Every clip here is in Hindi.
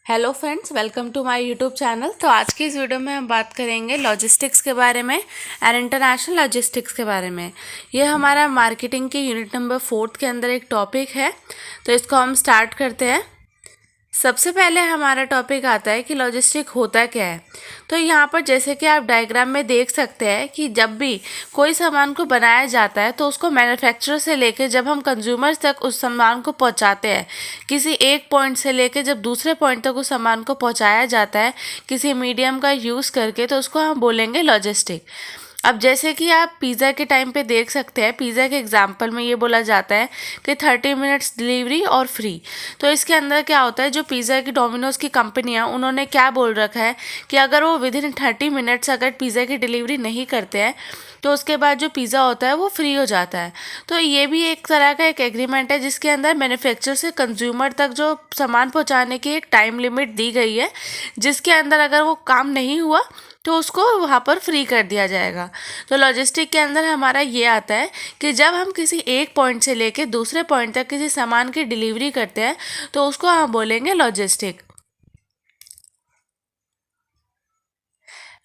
Hello friends, welcome to my YouTube channel. तो आज की इस वीडियो में हम बात करेंगे लॉजिस्टिक्स के बारे में एंड इंटरनेशनल लॉजिस्टिक्स के बारे में। ये हमारा मार्केटिंग के यूनिट नंबर 4 के अंदर एक टॉपिक है। तो इसको हम स्टार्ट करते हैं। सबसे पहले हमारा टॉपिक आता है कि लॉजिस्टिक होता क्या है। तो यहाँ पर जैसे कि आप डायग्राम में देख सकते हैं कि जब भी कोई सामान को बनाया जाता है तो उसको मैन्युफैक्चरर से लेकर जब हम कंज्यूमर्स तक उस सामान को पहुँचाते हैं, किसी एक पॉइंट से लेकर जब दूसरे पॉइंट तक उस सामान को पहुँचाया जाता है किसी मीडियम का यूज़ करके, तो उसको हम बोलेंगे लॉजिस्टिक। अब जैसे कि आप पिज़्ज़ा के टाइम पे देख सकते हैं, पिज़्ज़ा के एग्जांपल में ये बोला जाता है कि 30 मिनट्स डिलीवरी और फ्री। तो इसके अंदर क्या होता है, जो पिज़्ज़ा की डोमिनोज़ की कंपनी है उन्होंने क्या बोल रखा है कि अगर वो विद इन 30 मिनट्स अगर पिज़्ज़ा की डिलीवरी नहीं करते हैं तो उसके बाद जो पिज़्ज़ा होता है वो फ्री हो जाता है। तो ये भी एक तरह का एक एग्रीमेंट है जिसके अंदर मैन्युफैक्चरर से कंज्यूमर तक जो सामान पहुंचाने की एक टाइम लिमिट दी गई है, जिसके अंदर अगर वो काम नहीं हुआ तो उसको वहाँ पर फ्री कर दिया जाएगा। तो लॉजिस्टिक के अंदर हमारा ये आता है कि जब हम किसी एक पॉइंट से लेके दूसरे पॉइंट तक किसी सामान की डिलीवरी करते हैं तो उसको हम बोलेंगे logistic.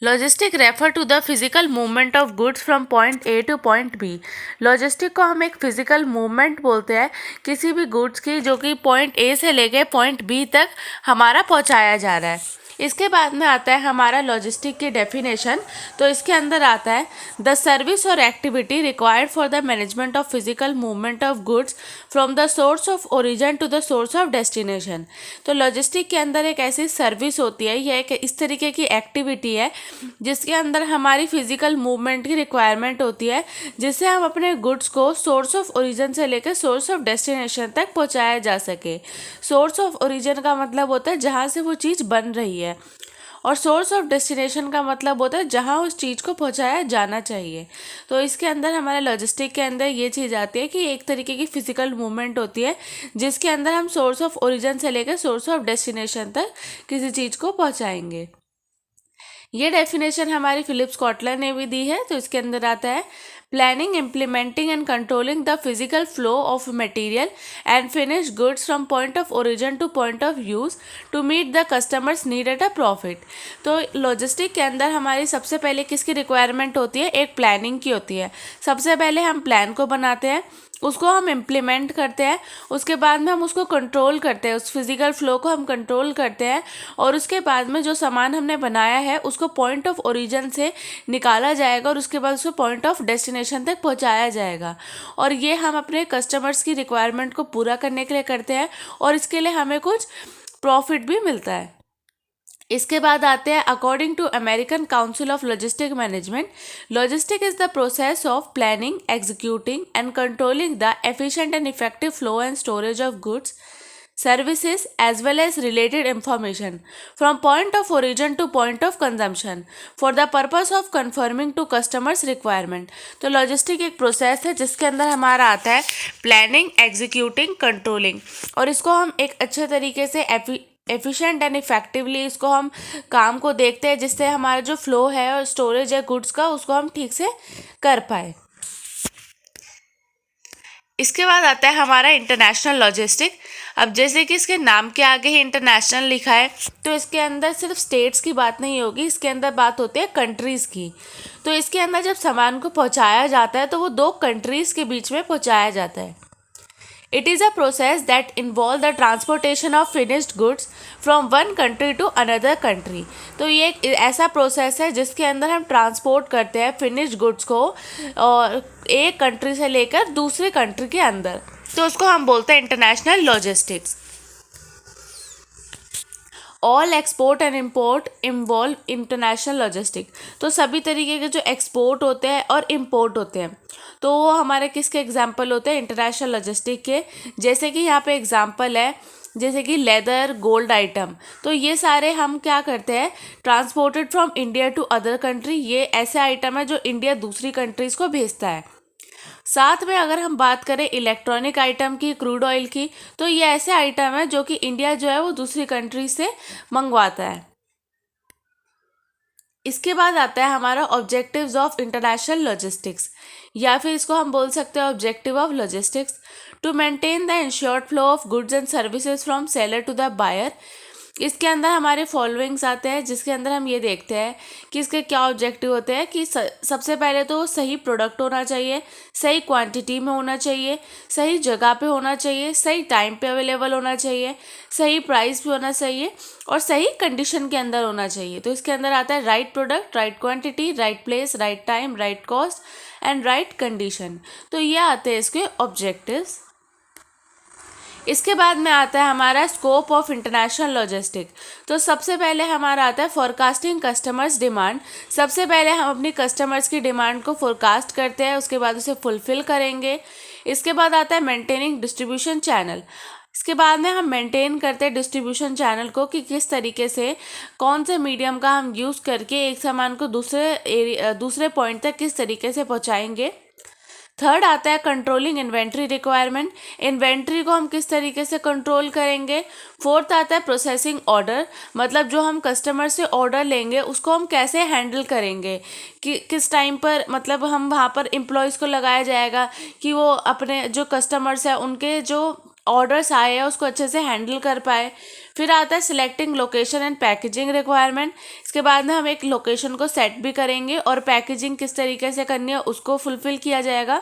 Logistic refer to the physical movement of goods from point A to point B. Logistic को हम एक फिजिकल मूवमेंट बोलते हैं किसी भी गुड्स की जो कि पॉइंट ए से लेके पॉइंट बी तक हमारा पहुंचाया जा रहा है। इसके बाद में आता है हमारा लॉजिस्टिक की डेफिनेशन। तो इसके अंदर आता है द सर्विस और activity required for the management of physical movement of goods from the source of origin to the source of destination. तो लॉजिस्टिक के अंदर एक ऐसी सर्विस होती है, यह एक इस तरीके की एक्टिविटी है जिसके अंदर हमारी फिजिकल मूवमेंट की रिक्वायरमेंट होती है, जिससे हम अपने गुड्स को सोर्स ऑफ ओरिजिन से लेकर सोर्स ऑफ डेस्टिनेशन तक पहुंचाया जा सके। सोर्स ऑफ ओरिजिन का मतलब होता है जहाँ से वो चीज़ बन रही है, और सोर्स ऑफ डेस्टिनेशन का मतलब होता है जहाँ उस चीज़ को पहुँचाया जाना चाहिए। तो इसके अंदर हमारे लॉजिस्टिक के अंदर ये चीज़ आती है कि एक तरीके की फिजिकल मूवमेंट होती है जिसके अंदर हम सोर्स ऑफ ओरिजिन से लेकर सोर्स ऑफ डेस्टिनेशन तक किसी चीज़ को पहुँचाएंगे। ये डेफिनेशन हमारी फिलिप्स कॉटलर ने भी दी है। तो इसके अंदर आता है planning, implementing and controlling the physical flow of material and finish goods from point of origin to point of use to meet the customers need at a profit. तो लॉजिस्टिक के अंदर हमारी सबसे पहले किसकी रिक्वायरमेंट होती है, एक प्लानिंग की होती है। सबसे पहले हम प्लान को बनाते हैं, उसको हम इम्प्लीमेंट करते हैं, उसके बाद में हम उसको कंट्रोल करते हैं, उस फिजिकल फ्लो को हम कंट्रोल करते हैं, और उसके बाद में जो सामान हमने बनाया है उसको पॉइंट ऑफ ओरिजिन से निकाला जाएगा और उसके बाद उसको पॉइंट ऑफ डेस्टिनेशन तक पहुंचाया जाएगा। और ये हम अपने कस्टमर्स की रिक्वायरमेंट को पूरा करने के लिए करते हैं और इसके लिए हमें कुछ प्रॉफिट भी मिलता है। इसके बाद आते हैं according to American Council of Logistic Management, logistic is the process of planning, executing and controlling the efficient and effective flow and storage of goods, services as well as related information from point of origin to point of consumption for the purpose of conforming to customers requirement। तो लॉजिस्टिक एक प्रोसेस है जिसके अंदर हमारा आता है प्लानिंग, एग्जीक्यूटिंग, कंट्रोलिंग, और इसको हम एक अच्छे तरीके से एफिशिएंट एंड इफेक्टिवली इसको हम काम को देखते हैं जिससे हमारा जो फ्लो है और स्टोरेज है गुड्स का उसको हम ठीक से कर पाए। इसके बाद आता है हमारा इंटरनेशनल लॉजिस्टिक। अब जैसे कि इसके नाम के आगे ही इंटरनेशनल लिखा है तो इसके अंदर सिर्फ स्टेट्स की बात नहीं होगी, इसके अंदर बात होती है कंट्रीज़ की। तो इसके अंदर जब सामान को पहुंचाया जाता है तो वो दो कंट्रीज़ के बीच में पहुंचाया जाता है। It is a process that involve the transportation of finished goods from one country to another country। तो ये एक ऐसा प्रोसेस है जिसके अंदर हम ट्रांसपोर्ट करते हैं फिनिश्ड गुड्स को और एक कंट्री से लेकर दूसरे कंट्री के अंदर, तो उसको हम बोलते हैं international logistics. All export and import involve international logistic. तो सभी तरीके के जो एक्सपोर्ट होते हैं और इम्पोर्ट होते हैं तो वो हमारे किसके एग्जाम्पल होते हैं, इंटरनेशनल लॉजिस्टिक के। जैसे कि यहाँ पे एग्जाम्पल है, जैसे कि लेदर, गोल्ड आइटम, तो ये सारे हम क्या करते हैं, transported from India to other country. ये ऐसे आइटम है जो इंडिया दूसरी कंट्रीज़ को भेजता है। साथ में अगर हम बात करें इलेक्ट्रॉनिक आइटम की, क्रूड ऑयल की, तो ये ऐसे आइटम है जो कि इंडिया जो है वो दूसरी कंट्री से मंगवाता है। इसके बाद आता है हमारा ऑब्जेक्टिव्स ऑफ इंटरनेशनल लॉजिस्टिक्स, या फिर इसको हम बोल सकते हैं objective of logistics. To maintain the insured flow of goods and services from seller to the buyer इसके अंदर हमारे फॉलोइंग्स आते हैं, जिसके अंदर हम ये देखते हैं कि इसके क्या ऑब्जेक्टिव होते हैं कि सबसे पहले तो सही प्रोडक्ट होना चाहिए, सही क्वांटिटी में होना चाहिए, सही जगह पे होना चाहिए, सही टाइम पे अवेलेबल होना चाहिए, सही प्राइस पे होना चाहिए और सही कंडीशन के अंदर होना चाहिए। तो इसके अंदर आता है right product, right quantity, right place, right time, right cost and right condition. तो ये आते हैं इसके ऑब्जेक्टिव्स। इसके बाद में आता है हमारा स्कोप ऑफ इंटरनेशनल लॉजिस्टिक। तो सबसे पहले हमारा आता है फॉरकास्टिंग कस्टमर्स डिमांड। सबसे पहले हम अपनी कस्टमर्स की डिमांड को फोरकास्ट करते हैं, उसके बाद उसे फुलफिल करेंगे। इसके बाद आता है मेंटेनिंग डिस्ट्रीब्यूशन चैनल। इसके बाद में हम मेंटेन करते हैं डिस्ट्रीब्यूशन चैनल को कि किस तरीके से कौन से मीडियम का हम यूज़ करके एक सामान को दूसरे पॉइंट तक किस तरीके से पहुंचाएंगे। थर्ड आता है कंट्रोलिंग इन्वेंट्री रिक्वायरमेंट। इन्वेंट्री को हम किस तरीके से कंट्रोल करेंगे। फोर्थ आता है प्रोसेसिंग ऑर्डर, मतलब जो हम कस्टमर से ऑर्डर लेंगे उसको हम कैसे हैंडल करेंगे कि किस टाइम पर, मतलब हम वहाँ पर एम्प्लॉयज़ को लगाया जाएगा कि वो अपने जो कस्टमर्स हैं उनके जो ऑर्डर्स आए हैं उसको अच्छे से हैंडल कर पाए। फिर आता है selecting location and packaging requirement. इसके बाद में हम एक लोकेशन को सेट भी करेंगे और पैकेजिंग किस तरीके से करनी है उसको फुलफिल किया जाएगा।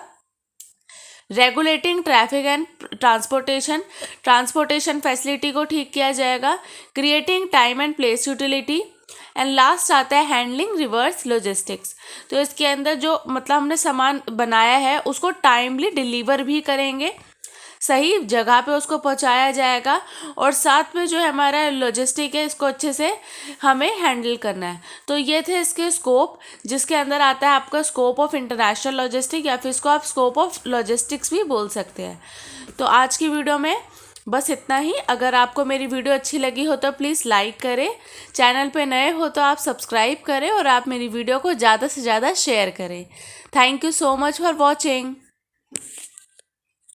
Regulating traffic and transportation facility को ठीक किया जाएगा। Creating time and place utility and last आता है हैंडलिंग रिवर्स लॉजिस्टिक्स। तो इसके अंदर जो मतलब हमने सामान बनाया है उसको टाइमली डिलीवर भी करेंगे, सही जगह पे उसको पहुंचाया जाएगा और साथ में जो हमारा लॉजिस्टिक है इसको अच्छे से हमें हैंडल करना है। तो ये थे इसके स्कोप, जिसके अंदर आता है आपका स्कोप ऑफ इंटरनेशनल लॉजिस्टिक या फिर इसको आप स्कोप ऑफ लॉजिस्टिक्स भी बोल सकते हैं। तो आज की वीडियो में बस इतना ही। अगर आपको मेरी वीडियो अच्छी लगी हो तो प्लीज़ लाइक करें, चैनल पे नए हो तो आप सब्सक्राइब करें और आप मेरी वीडियो को ज़्यादा से ज़्यादा शेयर करें। Thank you so much for watching.